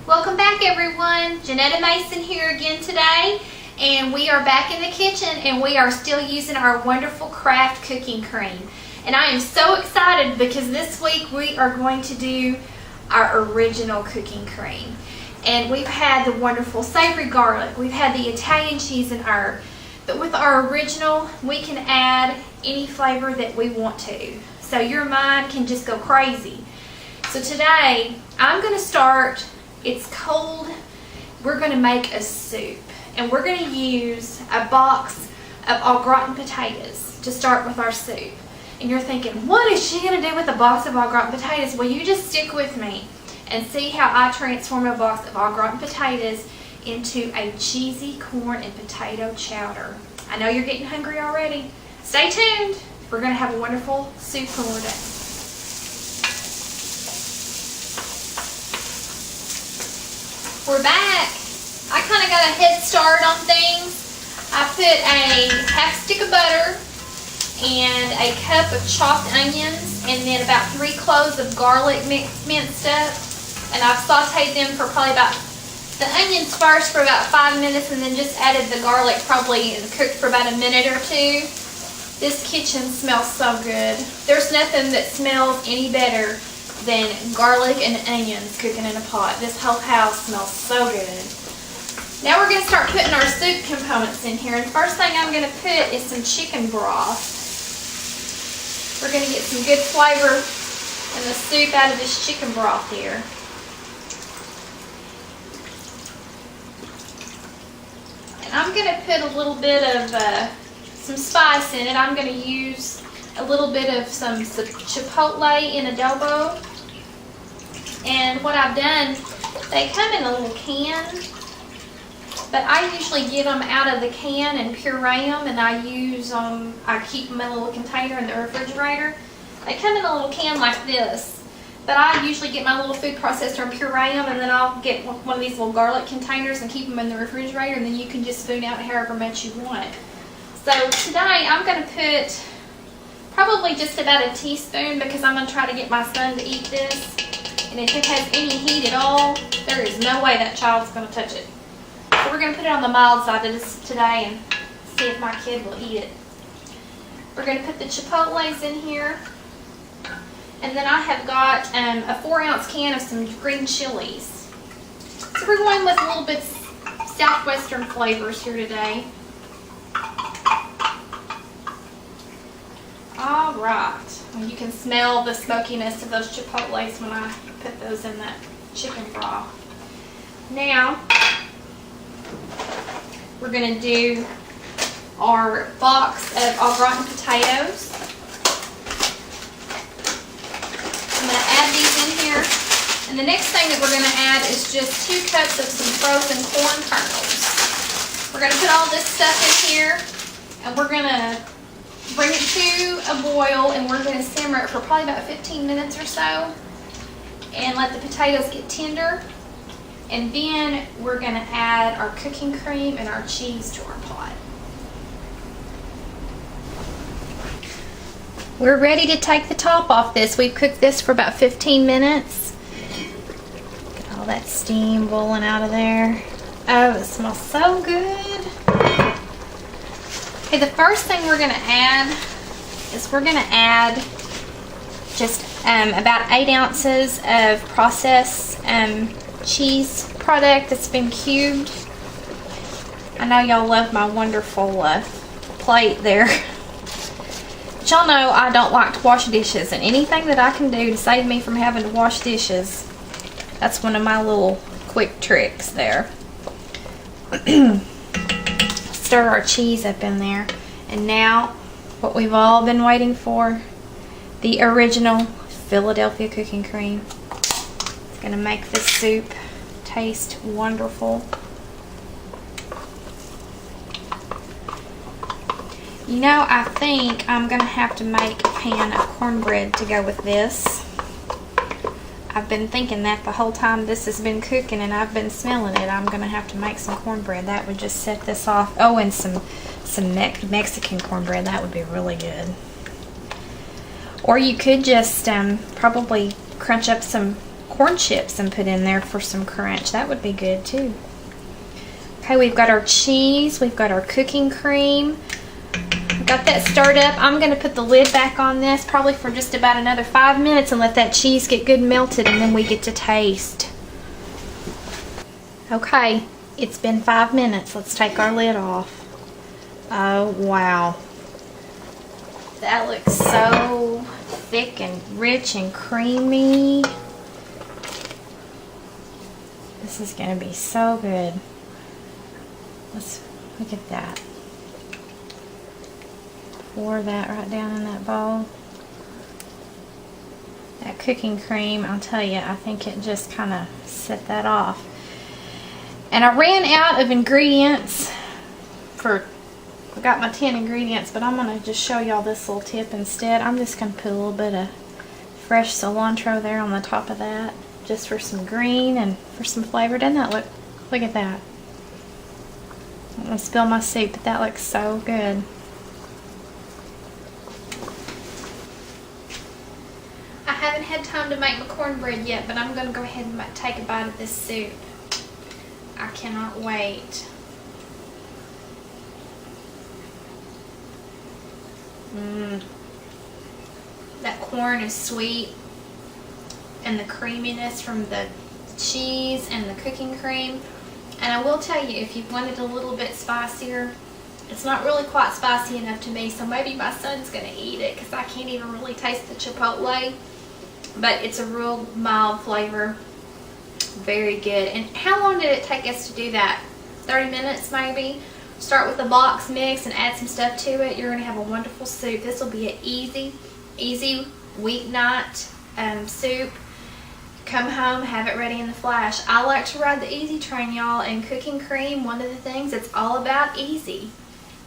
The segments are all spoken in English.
Welcome back, everyone. Janetta Mason here again today, and we are back in the kitchen and we are still using our wonderful Kraft cooking cream. And I am so excited because this week we are going to do our original cooking cream. And we've had the wonderful savory garlic, we've had the Italian cheese and herb, but with our original we can add any flavor that we want to. So your mind can just go crazy. So today I'm going to start, it's cold, we're going to make a soup. And we're going to use a box of au gratin potatoes to start with our soup. And you're thinking, what is she going to do with a box of au gratin potatoes? Well, you just stick with me and see how I transform a box of au gratin potatoes into a cheesy corn and potato chowder. I know you're getting hungry already. Stay tuned. We're going to have a wonderful soup when we're done. We're back. I kind of got a head start on things. I put a half stick of butter and a cup of chopped onions and then about 3 cloves of garlic minced up. And I've sauteed them for probably about, the onions first for about 5 minutes and then just added the garlic probably and cooked for about a minute or 2. This kitchen smells so good. There's nothing that smells any better than garlic and onions cooking in a pot. This whole house smells so good. Now we're going to start putting our soup components in here. And the first thing I'm going to put is some chicken broth. We're going to get some good flavor in the soup out of this chicken broth here. And I'm going to put a little bit of some spice in it. I'm going to use a little bit of some chipotle in adobo. And what I've done, they come in a little can, but I usually get them out of the can and puree them, and I keep them in a little container in the refrigerator. They come in a little can like this, but I usually get my little food processor and puree them, and then I'll get one of these little garlic containers and keep them in the refrigerator, and then you can just spoon out however much you want. So today I'm going to put probably just about a teaspoon because I'm going to try to get my son to eat this. And if it has any heat at all, there is no way that child's going to touch it. So we're going to put it on the mild side of this today and see if my kid will eat it. We're going to put the chipotles in here. And then I have got a 4-ounce can of some green chilies. So we're going with a little bit southwestern flavors here today. All right. You can smell the smokiness of those chipotles when I put those in that chicken broth. Now, we're going to do our box of au gratin potatoes. I'm going to add these in here. And the next thing that we're going to add is just 2 cups of some frozen corn kernels. We're going to put all this stuff in here, and we're going to bring it to a boil, and we're going to simmer it for probably about 15 minutes or so and let the potatoes get tender. And then we're going to add our cooking cream and our cheese to our pot. We're ready to take the top off this. We've cooked this for about 15 minutes. Get all that steam boiling out of there. Oh, it smells so good. Okay, the first thing we're going to add is we're going to add just about 8 ounces of processed cheese product that's been cubed. I know y'all love my wonderful plate there. But y'all know I don't like to wash dishes, and anything that I can do to save me from having to wash dishes, that's one of my little quick tricks there. Stir our cheese up in there, and now what we've all been waiting for, the original Philadelphia cooking cream. It's going to make this soup taste wonderful. You know, I think I'm going to have to make a pan of cornbread to go with this. I've been thinking that the whole time this has been cooking, and I've been smelling it. I'm going to have to make some cornbread. That would just set this off. Oh, and some Mexican cornbread. That would be really good. Or you could just probably crunch up some corn chips and put in there for some crunch. That would be good too. Okay, we've got our cheese, we've got our cooking cream. We've got that stirred up. I'm going to put the lid back on this probably for just about another 5 minutes and let that cheese get good melted, and then we get to taste. Okay, it's been 5 minutes. Let's take our lid off. Oh, wow. That looks so thick and rich and creamy. This is going to be so good. Let's look at that. Pour that right down in that bowl. That cooking cream, I'll tell you, I think it just kind of set that off. And I ran out of ingredients I got my 10 ingredients, but I'm going to just show y'all this little tip instead. I'm just going to put a little bit of fresh cilantro there on the top of that, just for some green and for some flavor. Doesn't that look at that? I'm going to spill my soup, but that looks so good. I haven't had time to make my cornbread yet, but I'm going to go ahead and take a bite of this soup. I cannot wait. That corn is sweet, and the creaminess from the cheese and the cooking cream. And I will tell you, if you want it a little bit spicier, it's not really quite spicy enough to me, so maybe my son's going to eat it because I can't even really taste the chipotle. But it's a real mild flavor. Very good. And how long did it take us to do that? 30 minutes maybe? Start with a box mix and add some stuff to it. You're going to have a wonderful soup. This will be an easy weeknight soup. Come home, have it ready in the flash. I like to ride the easy train, y'all, and cooking cream, one of the things, it's all about easy.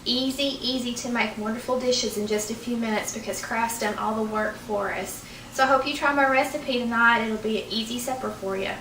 Easy to make wonderful dishes in just a few minutes because Kraft's done all the work for us. So I hope you try my recipe tonight. It'll be an easy supper for you.